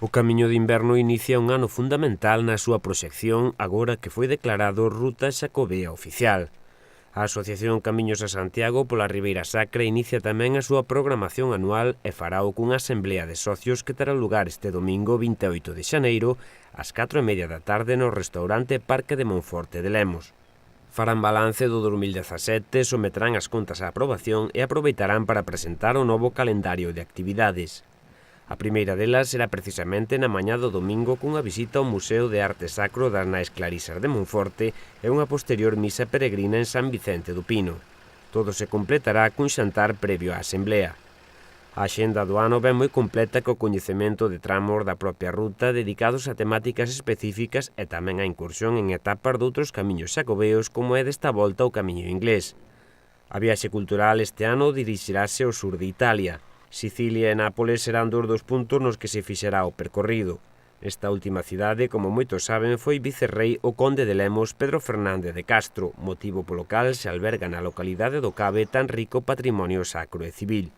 O Camiño de Inverno inicia un ano fundamental na súa proxección agora que foi declarado Ruta Xacobea Oficial. A Asociación Camiños a Santiago pola Ribeira Sacra inicia tamén a súa programación anual e farao cunha asemblea de socios que terá lugar este domingo 28 de xaneiro ás 4:30 da tarde no restaurante Parque de Monforte de Lemos. Farán balance do 2017, someterán as contas á aprobación e aproveitarán para presentar o novo calendario de actividades. A primeira delas será precisamente na mañá do domingo cunha visita ao Museo de Arte Sacro das Nais Clarisas de Monforte e unha posterior misa peregrina en San Vicente do Pino. Todo se completará cun xantar previo á asemblea. A axenda do ano ven moi completa co coñecemento de tramos da propia ruta dedicados a temáticas específicas e tamén a incursión en etapas doutros camiños xacobeos como é desta volta o Camiño Inglés. A viaxe cultural este ano dirixirase ao sur de Italia. Sicilia e Nápoles serán dos puntos nos que se fixerá o percorrido. Esta última cidade, como moitos saben, foi vicerrei o conde de Lemos Pedro Fernández de Castro, motivo polo cal se alberga na localidade do Cabe tan rico patrimonio sacro e civil.